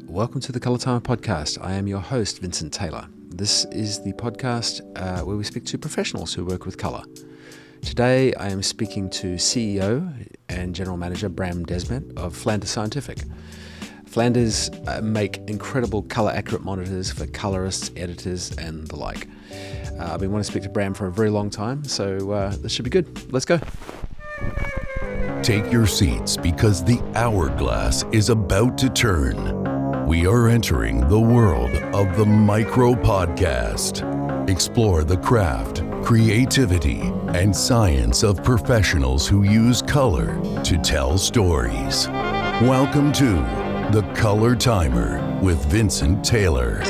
Welcome to the Color Timer podcast. I am your host, Vincent Taylor. This is the podcast where we speak to professionals who work with color. Today, I am speaking to CEO and General Manager Bram Desmet of Flanders Scientific. Flanders make incredible color-accurate monitors for colorists, editors, and the like. I've been wanting to speak to Bram for a very long time, so this should be good. Let's go. Take your seats because the hourglass is about to turn. We are entering the world of the micro podcast. Explore the craft, creativity, and science of professionals who use color to tell stories. Welcome to The Color Timer with Vincent Taylor.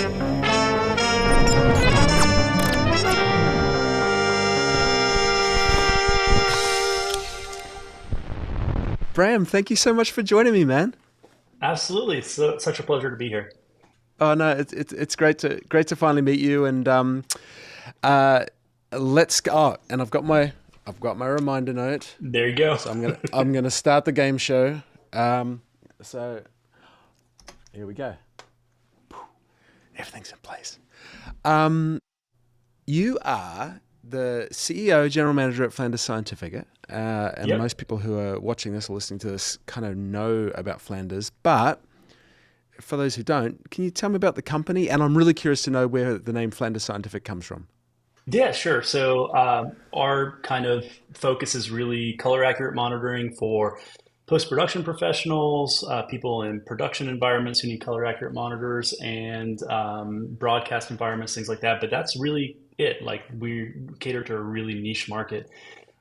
Bram, thank you so much for joining me, man. Absolutely, it's such a pleasure to be here. Oh no, it's great to finally meet you, and let's go. Oh, and I've got my reminder note. There you go. So I'm gonna start the game show. So here we go. Everything's in place. You are the CEO, General Manager at Flanders Scientific, and Yep. most people who are watching this or listening to this kind of know about Flanders. But for those who don't, can you tell me about the company? And I'm really curious to know where the name Flanders Scientific comes from. Yeah, sure. So our kind of focus is really color accurate monitoring for post-production professionals, people in production environments who need color accurate monitors, and broadcast environments, things like that. But that's really it. Like, we cater to a really niche market.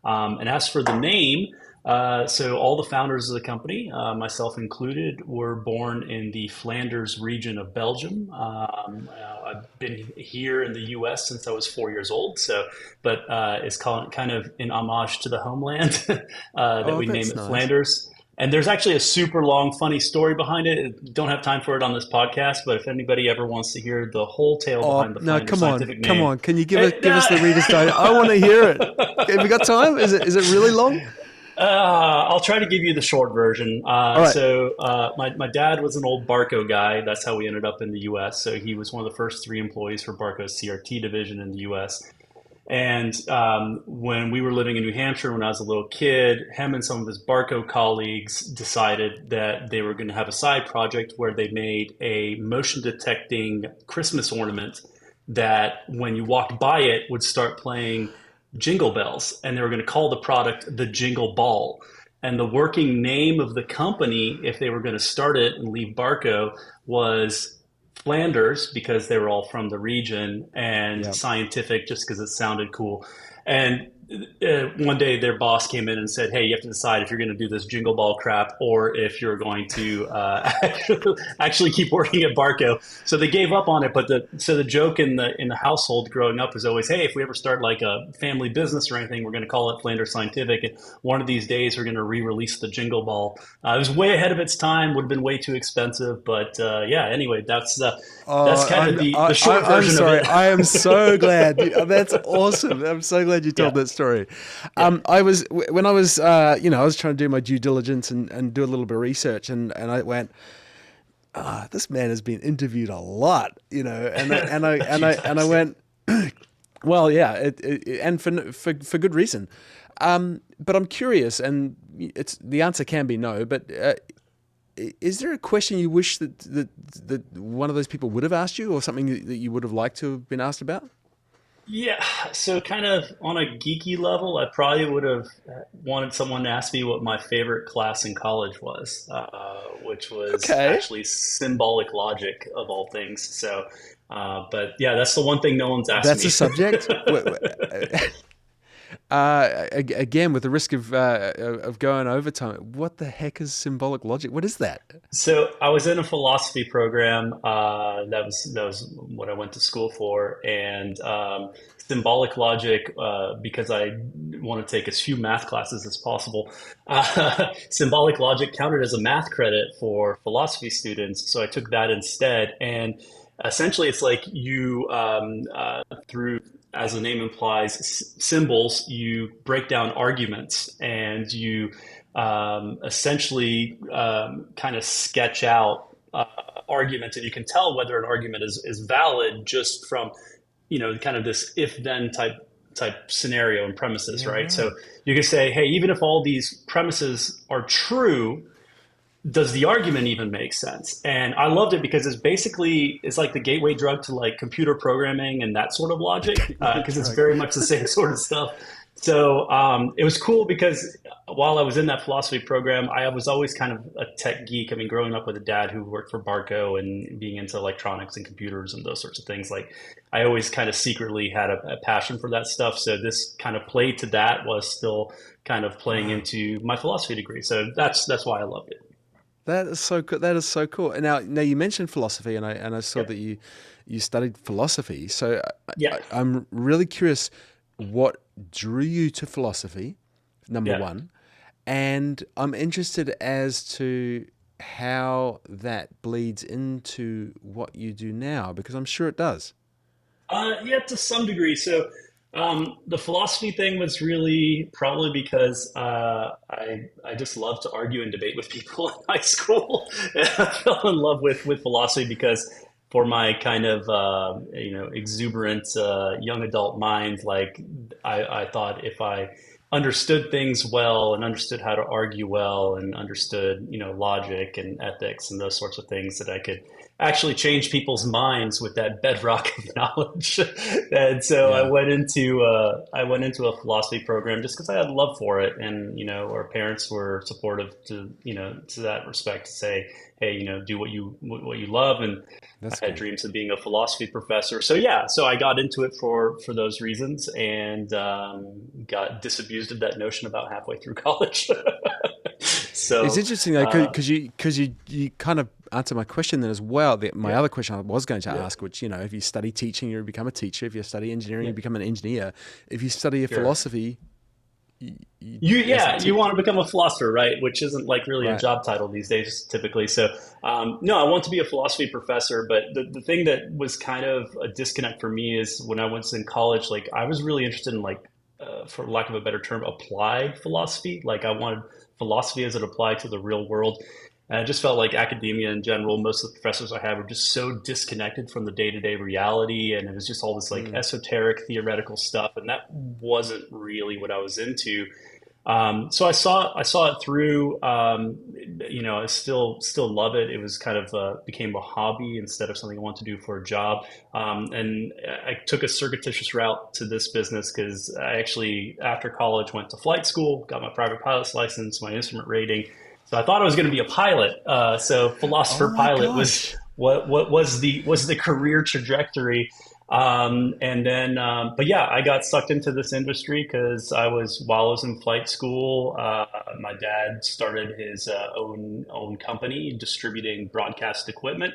And as for the name, so all the founders of the company, myself included, were born in the Flanders region of Belgium. I've been here in the U.S. since I was 4 years old. But it's kind of in homage to the homeland that we name it nice. Flanders. And there's actually a super long, funny story behind it. Don't have time for it on this podcast, but if anybody ever wants to hear the whole tale behind the Flanders Scientific name, come on. Can you give us the Reader's Digest? I want to hear it. Have we got time? Is it really long? I'll try to give you the short version. Right. So my dad was an old Barco guy. That's how we ended up in the U.S. So he was one of the first 3 employees for Barco's CRT division in the U.S. And when we were living in New Hampshire, when I was a little kid, him and some of his Barco colleagues decided that they were going to have a side project where they made a motion detecting Christmas ornament that when you walked by it would start playing jingle bells, and they were going to call the product the Jingle Ball. And the working name of the company, if they were going to start it and leave Barco, was Flanders, because they were all from the region, and Yep. Scientific, just because it sounded cool. And one day their boss came in and said, "Hey, you have to decide if you're going to do this jingle ball crap or if you're going to actually keep working at Barco." So they gave up on it. But the joke in the household growing up was always, "Hey, if we ever start like a family business or anything, we're going to call it Flanders Scientific. And one of these days, we're going to re-release the jingle ball." It was way ahead of its time. Would have been way too expensive. But yeah, anyway, that's kind of the short version of it. I am so glad. That's awesome. I'm so glad you told that story. I was I was trying to do my due diligence and do a little bit of research, and I went, this man has been interviewed a lot, and I went, well, yeah, and for good reason. But I'm curious, and the answer can be no, but is there a question you wish that one of those people would have asked you, or something that you would have liked to have been asked about? Yeah, so kind of on a geeky level, I probably would have wanted someone to ask me what my favorite class in college was, which was actually symbolic logic of all things. So, but yeah, that's the one thing no one's asked me. That's a subject? Again, with the risk of going overtime, what the heck is symbolic logic? What is that? So I was in a philosophy program. That was what I went to school for, and symbolic logic, because I want to take as few math classes as possible. Symbolic logic counted as a math credit for philosophy students, so I took that instead. And essentially, it's like you through, as the name implies, symbols, you break down arguments, and you essentially kind of sketch out argument, and you can tell whether an argument is valid just from, kind of this if then type scenario and premises, Yeah, right? right. So you can say, hey, even if all these premises are true, does the argument even make sense? And I loved it because it's like the gateway drug to like computer programming and that sort of logic, because it's Drug. very much the same sort of stuff. So it was cool because while I was in that philosophy program, I was always kind of a tech geek. I mean, growing up with a dad who worked for Barco and being into electronics and computers and those sorts of things, like I always kind of secretly had a passion for that stuff. So this kind of play to that was still kind of playing into my philosophy degree. So that's why I loved it. That is so cool. That is so cool. And now you mentioned philosophy, and I saw Yep. that you studied philosophy. So Yeah. I'm really curious what drew you to philosophy, number Yeah. one, and I'm interested as to how that bleeds into what you do now, because I'm sure it does. Yeah, to some degree. So the philosophy thing was really probably because I just love to argue and debate with people in high school. And I fell in love with philosophy because for my kind of exuberant young adult mind, like I thought if I understood things well and understood how to argue well and understood logic and ethics and those sorts of things, that I could actually change people's minds with that bedrock of knowledge. And so Yeah. I went into a philosophy program just because I had love for it, and our parents were supportive to that respect, to say, hey, do what you love. And I That's had good. dreams of being a philosophy professor. So yeah, so I got into it for those reasons, and got disabused of that notion about halfway through college. It's So interesting though, because you kind of answer my question then as well. My yeah, other question I was going to yeah, ask, which if you study teaching, you become a teacher. If you study engineering, yeah, you become an engineer. If you study a sure. philosophy, you as a You want to become a philosopher, right? Which isn't like really a right, job title these days, typically. So, no, I want to be a philosophy professor. But the thing that was kind of a disconnect for me is when I was in college, like I was really interested in like, for lack of a better term, applied philosophy. Like I wanted philosophy as it applied to the real world. And I just felt like academia in general, most of the professors I had were just so disconnected from the day-to-day reality. And it was just all this like mm, esoteric theoretical stuff. And that wasn't really what I was into. So I saw it through. I still love it. It was kind of became a hobby instead of something I want to do for a job. And I took a circuitous route to this business because I actually, after college, went to flight school, got my private pilot's license, my instrument rating. So I thought I was going to be a pilot. So oh philosopher my pilot was gosh, what was the career trajectory. And then, but yeah, I got sucked into this industry because while I was in flight school, my dad started his own company distributing broadcast equipment,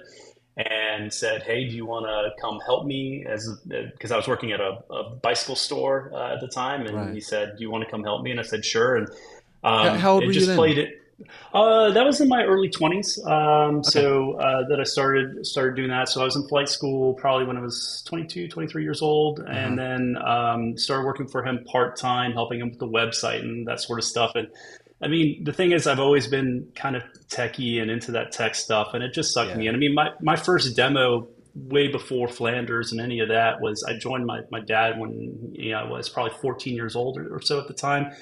and said, "Hey, do you want to come help me?" Because I was working at a bicycle store at the time, and right. he said, "Do you want to come help me?" And I said, "Sure." And How old it were you just then? played it. That was in my early 20s. Okay. That I started doing that. So I was in flight school probably when I was 22, 23 years old, Uh and huh. then started working for him part time, helping him with the website and that sort of stuff. And I mean, the thing is, I've always been kind of techie and into that tech stuff, and it just sucked me Yeah. in. I mean, my first demo way before Flanders and any of that was I joined my dad when I was probably 14 years old or so at the time,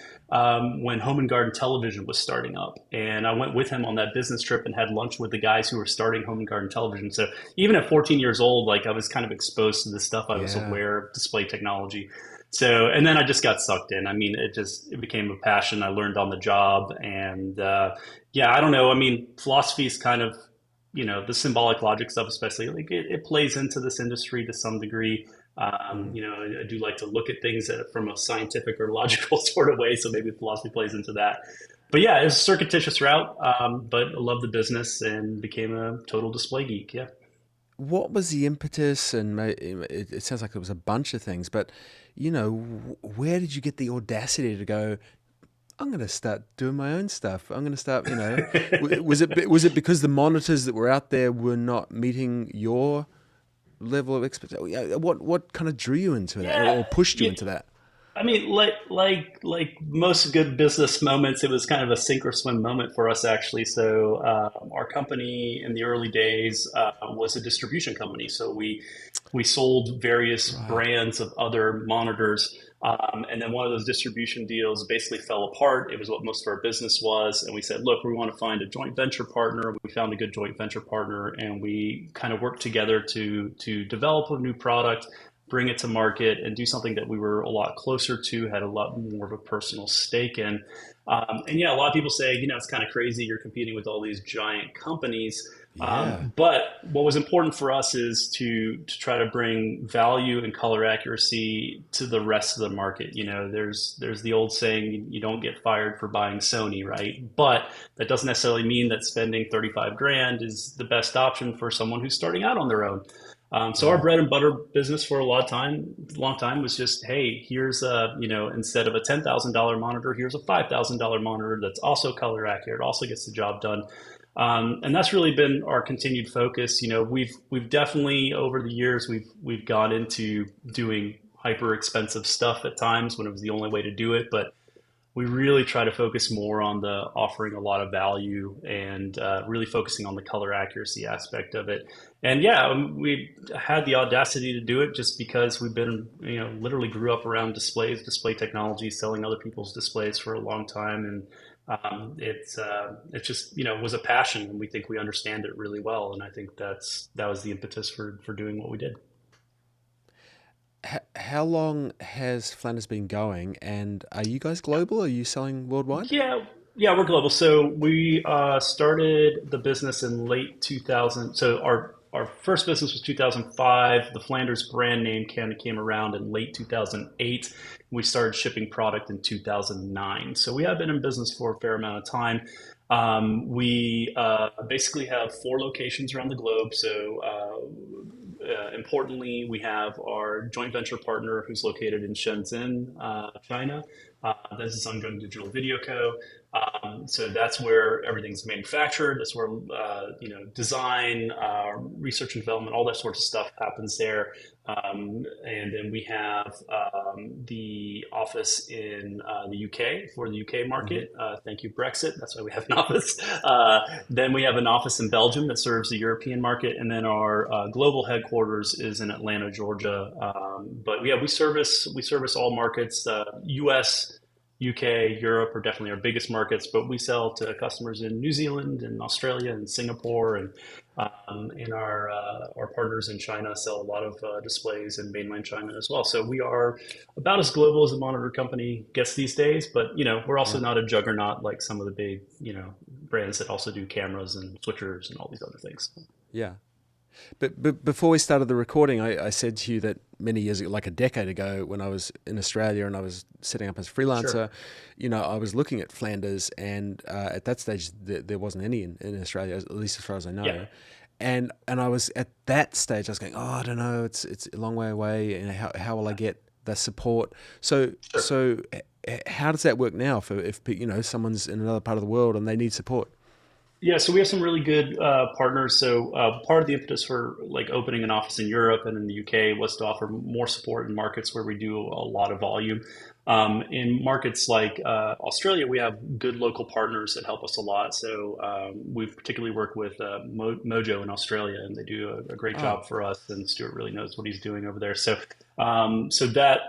when Home and Garden Television was starting up. And I went with him on that business trip and had lunch with the guys who were starting Home and Garden Television. So even at 14 years old, like I was kind of exposed to this stuff. I was Yeah. aware of display technology. So, and then I just got sucked in. I mean, it became a passion. I learned on the job. And yeah, I don't know. I mean, philosophy is kind of, the symbolic logic stuff, especially, like it plays into this industry to some degree. Mm. I do like to look at things from a scientific or logical sort of way, so maybe philosophy plays into that. But yeah, it's a circuitous route, but I love the business and became a total display geek. Yeah. What was the impetus? And it sounds like it was a bunch of things, but where did you get the audacity to go? I'm going to start doing my own stuff. I'm going to start. Was it because the monitors that were out there were not meeting your level of expectation? What kind of drew you into that, Yeah. or pushed you Yeah. into that? I mean, like most good business moments, it was kind of a sink or swim moment for us, actually. So our company in the early days was a distribution company. So we sold various Right. brands of other monitors, and then one of those distribution deals basically fell apart. It was what most of our business was, and we said, "Look, we want to find a joint venture partner." We found a good joint venture partner, and we kind of worked together to develop a new product, bring it to market, and do something that we were a lot closer to, had a lot more of a personal stake in. And yeah, a lot of people say, it's kind of crazy you're competing with all these giant companies. Yeah. But what was important for us is to try to bring value and color accuracy to the rest of the market. There's the old saying, you don't get fired for buying Sony, right? But that doesn't necessarily mean that spending 35 grand is the best option for someone who's starting out on their own. So our Yeah. bread and butter business for a long time was just, hey, here's instead of a $10,000 monitor, here's a $5,000 monitor that's also color accurate, also gets the job done. And that's really been our continued focus. We've definitely over the years we've gone into doing hyper expensive stuff at times when it was the only way to do it, but we really try to focus more on the offering a lot of value and really focusing on the color accuracy aspect of it. And yeah, we had the audacity to do it just because we've been, literally grew up around displays, display technology, selling other people's displays for a long time. And it's just, was a passion, and we think we understand it really well. And I think that was the impetus for doing what we did. How long has Flanders been going, and are you guys global? Are you selling worldwide? Yeah, yeah, we're global. So we started the business in late 2000. So our first business was 2005. The Flanders brand name kind of came around in late 2008. We started shipping product in 2009. So we have been in business for a fair amount of time. We basically have four locations around the globe. So importantly, we have our joint venture partner who's located in Shenzhen, China. This is Zunzheng Digital Video Co. So that's where everything's manufactured. That's where design, research and development, all that sorts of stuff happens there. And then we have the office in the UK for the UK Hmm. market. Thank you, Brexit. That's why we have an office. Then we have an office in Belgium that serves the European market. And then our global headquarters is in Atlanta, Georgia. But yeah, we service all markets. US, UK, Europe are definitely our biggest markets, but we sell to customers in New Zealand and Australia and Singapore, and our partners in China sell a lot of displays in mainland China as well. So we are about as global as a monitor company gets these days, but we're also Yeah. not a juggernaut like some of the big brands that also do cameras and switchers and all these other things. Yeah. But before we started the recording, I said to you that many years ago, like a decade ago, when I was in Australia and I was setting up as a Sure. freelancer, I was looking at Flanders, and at that stage there wasn't any in Australia, at least as far as I Yeah. know. And I was at that stage, I was going, oh, I don't know, it's a long way away, and how will I get the support? So Sure. how does that work now for if someone's in another part of the world and they need support? Yeah, so we have some really good partners. So part of the impetus for like opening an office in Europe and in the UK was to offer more support in markets where we do a lot of volume. In markets like Australia, we have good local partners that help us a lot. So we particularly work with Mojo in Australia, and they do a great Oh, job for us. And Stuart really knows what he's doing over there. So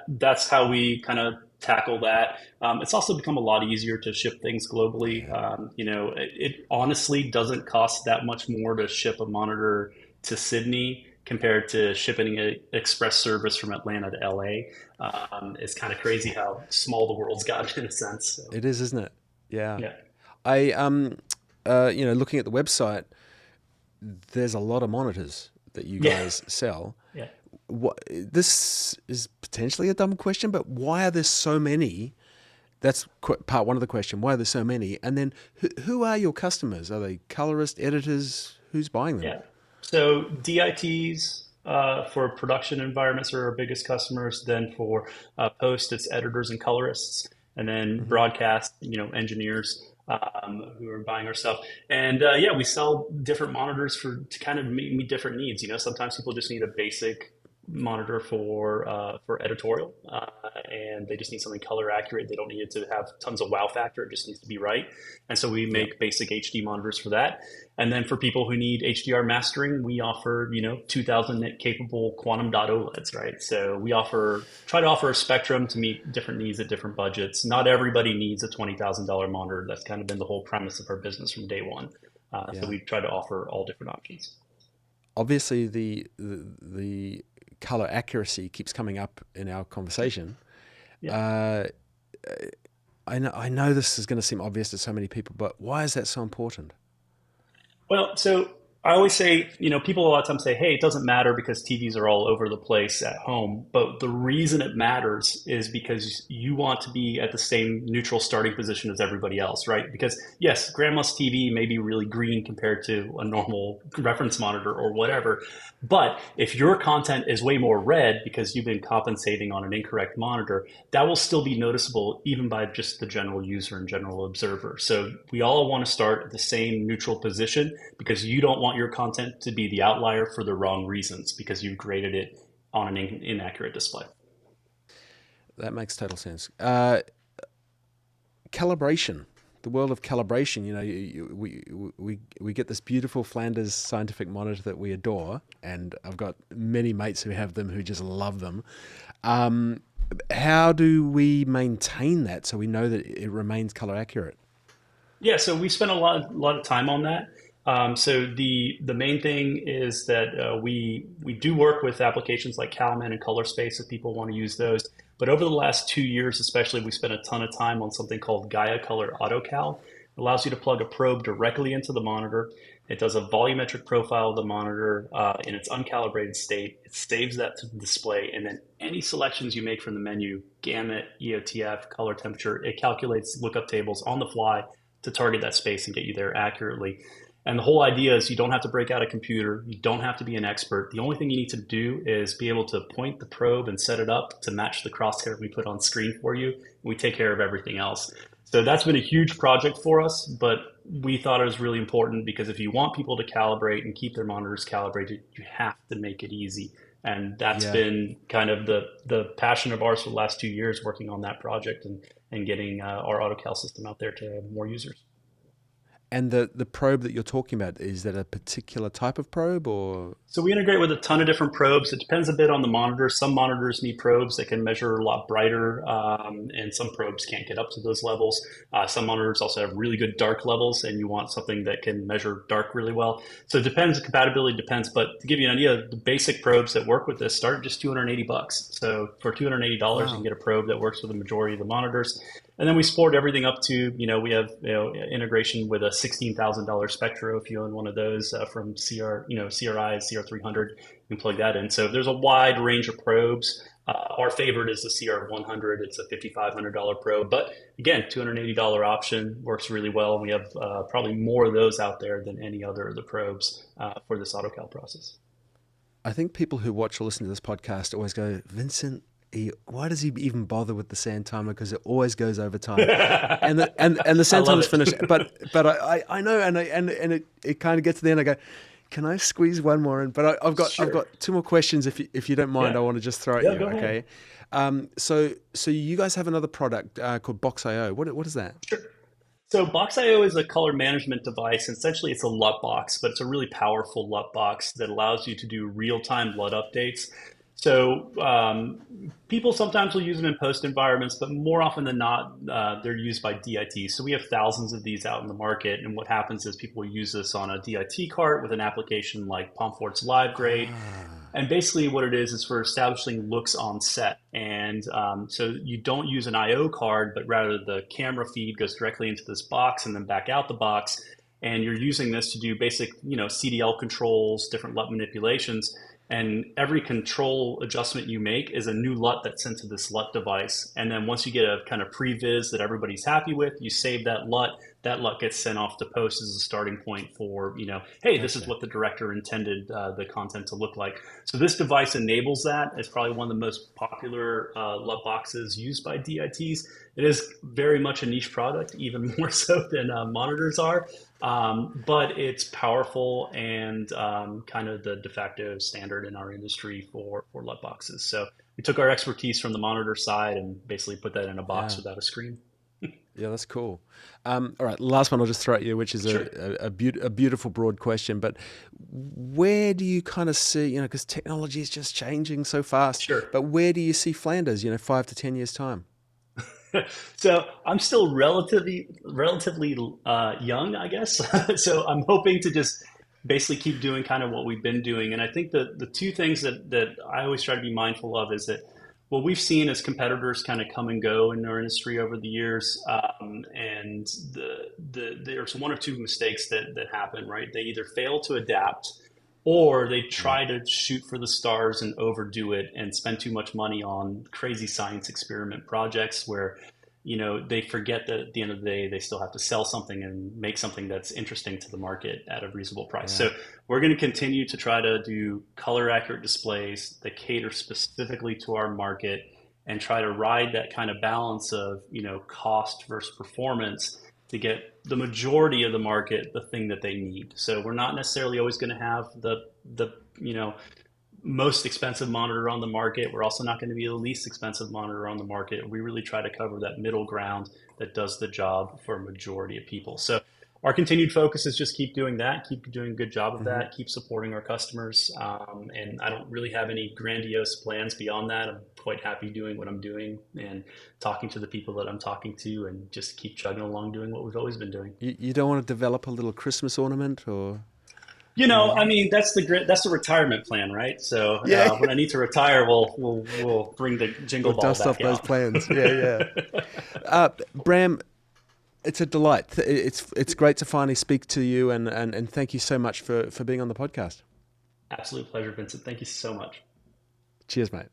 that's how we kind of tackle that. It's also become a lot easier to ship things globally. yeah. It honestly doesn't cost that much more to ship a monitor to Sydney compared to shipping an express service from Atlanta to LA. It's kind of crazy how small the world's gotten in a sense. So, It is, isn't it? Yeah. yeah, I looking at the website, there's a lot of monitors that you yeah, guys sell. yeah. What, this is potentially a dumb question, but why are there so many? That's part one of the question. Why are there so many? And then who are your customers? Are they colorists, editors? Who's buying them? Yeah. So DITs for production environments are our biggest customers. Then for post, it's editors and colorists, and then Hmm. broadcast, engineers who are buying our stuff. And yeah, we sell different monitors to kind of meet different needs. Sometimes people just need a basic monitor for editorial, and they just need something color accurate. They don't need it to have tons of wow factor. It just needs to be right. And so we Yep. make basic HD monitors for that. And then for people who need HDR mastering, we offer 2000 nit capable quantum dot OLEDs, right? So we try to offer a spectrum to meet different needs at different budgets. Not everybody needs a $20,000 monitor. That's kind of been the whole premise of our business from day one. So Yeah. we try to offer all different options. Obviously, the color accuracy keeps coming up in our conversation. Yeah. I know this is going to seem obvious to so many people, but why is that so important? Well, so I always say, people a lot of times say, hey, it doesn't matter because TVs are all over the place at home. But the reason it matters is because you want to be at the same neutral starting position as everybody else, right? Because yes, grandma's TV may be really green compared to a normal reference monitor or whatever. But if your content is way more red because you've been compensating on an incorrect monitor, that will still be noticeable even by just the general user and general observer. So we all want to start at the same neutral position because you don't want your content to be the outlier for the wrong reasons because you've graded it on an inaccurate display. That makes total sense. Calibration, the world of calibration. We get this beautiful Flanders Scientific monitor that we adore, and I've got many mates who have them who just love them. How do we maintain that so we know that it remains color accurate? Yeah, so we spent a lot of time on that. So the main thing is that we do work with applications like CalMan and ColorSpace if people want to use those. But over the last 2 years, especially, we spent a ton of time on something called Gaia Color AutoCal. It allows you to plug a probe directly into the monitor. It does a volumetric profile of the monitor in its uncalibrated state. It saves that to the display, and then any selections you make from the menu, gamut, EOTF, color temperature, it calculates lookup tables on the fly to target that space and get you there accurately. And the whole idea is you don't have to break out a computer. You don't have to be an expert. The only thing you need to do is be able to point the probe and set it up to match the crosshair we put on screen for you. We take care of everything else. So that's been a huge project for us, but we thought it was really important because if you want people to calibrate and keep their monitors calibrated, you have to make it easy. And that's Yeah. been kind of the passion of ours for the last 2 years working on that project and getting our AutoCal system out there to more users. And the probe that you're talking about, is that a particular type of probe or? So we integrate with a ton of different probes. It depends a bit on the monitor. Some monitors need probes that can measure a lot brighter, and some probes can't get up to those levels. Some monitors also have really good dark levels, and you want something that can measure dark really well. So it depends. Compatibility depends. But to give you an idea, the basic probes that work with this start at just $280. So for $280, you Wow. can get a probe that works with the majority of the monitors. And then we support everything up to, we have integration with a $16,000 Spectro if you own one of those from CRI, CR300, you can plug that in. So there's a wide range of probes. Our favorite is the CR100. It's a $5,500 probe. But again, $280 option works really well. We have probably more of those out there than any other of the probes for this AutoCal process. I think people who watch or listen to this podcast always go, Vincent, why does he even bother with the sand timer? Because it always goes over time, and the sand timer's finished. But I know, and it kind of gets to the end. I go, can I squeeze one more in? But I've got two more questions. If you don't mind, Yeah. I want to just throw at you. Go ahead. Okay. So you guys have another product called BoxIO. What is that? Sure. So BoxIO is a color management device. Essentially, it's a LUT box, but it's a really powerful LUT box that allows you to do real-time LUT updates. So people sometimes will use them in post environments, but more often than not, they're used by DIT. So we have thousands of these out in the market. And what happens is people use this on a DIT cart with an application like Pomfort's Live Grade. And basically what it is for establishing looks on set. And so you don't use an IO card, but rather the camera feed goes directly into this box and then back out the box. And you're using this to do basic, CDL controls, different LUT manipulations. And every control adjustment you make is a new LUT that's sent to this LUT device. And then once you get a kind of previs that everybody's happy with, you save that LUT. That LUT gets sent off to post as a starting point for, hey, this is what the director intended the content to look like. So this device enables that. It's probably one of the most popular LUT boxes used by DITs. It is very much a niche product, even more so than monitors are. But it's powerful and kind of the de facto standard standard in our industry for LUT boxes. So we took our expertise from the monitor side and basically put that in a box Yeah. without a screen. Yeah, that's cool. All right, last one I'll just throw at you, which is Sure. a beautiful broad question. But where do you kind of see, because technology is just changing so fast. Sure. But where do you see Flanders, 5 to 10 years time? So I'm still relatively young, I guess. So I'm hoping to just basically keep doing kind of what we've been doing. And I think the two things that I always try to be mindful of is that what we've seen as competitors kind of come and go in our industry over the years, and there's one or two mistakes that happen, right? They either fail to adapt, or they try to shoot for the stars and overdo it and spend too much money on crazy science experiment projects where they forget that at the end of the day they still have to sell something and make something that's interesting to the market at a reasonable price. Yeah. So we're going to continue to try to do color accurate displays that cater specifically to our market and try to ride that kind of balance of cost versus performance to get the majority of the market the thing that they need. So we're not necessarily always going to have the most expensive monitor on the market. We're also not going to be the least expensive monitor on the market. We really try to cover that middle ground that does the job for a majority of people. So our continued focus is just keep doing that, keep doing a good job of that, keep supporting our customers. And I don't really have any grandiose plans beyond that. I'm quite happy doing what I'm doing and talking to the people that I'm talking to, and just keep chugging along doing what we've always been doing. You don't want to develop a little Christmas ornament or? I mean, that's the retirement plan, right? So when I need to retire, we'll bring the jingle ball dust back off those out. plans. Yeah. Bram, it's a delight. It's great to finally speak to you, and thank you so much for being on the podcast. Absolute pleasure, Vincent. Thank you so much. Cheers, mate.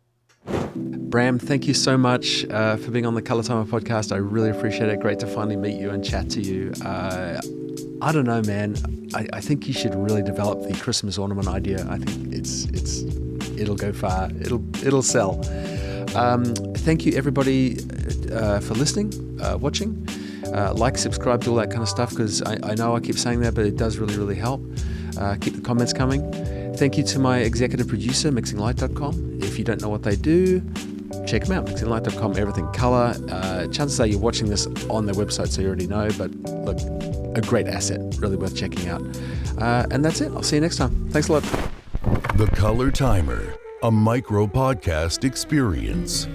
Bram, thank you so much for being on the Color Timer podcast. I really appreciate it. Great to finally meet you and chat to you. I don't know, man. I think you should really develop the Christmas ornament idea. I think it'll go far. It'll sell. Thank you, everybody, for listening, watching. Like, subscribe, do all that kind of stuff, because I know I keep saying that, but it does really, really help. Keep the comments coming. Thank you to my executive producer, MixingLight.com. If you don't know what they do, check them out, MixingLight.com, everything color. Chances are you're watching this on their website, so you already know, but look, a great asset, really worth checking out. And that's it. I'll see you next time. Thanks a lot. The Color Timer, a micro podcast experience.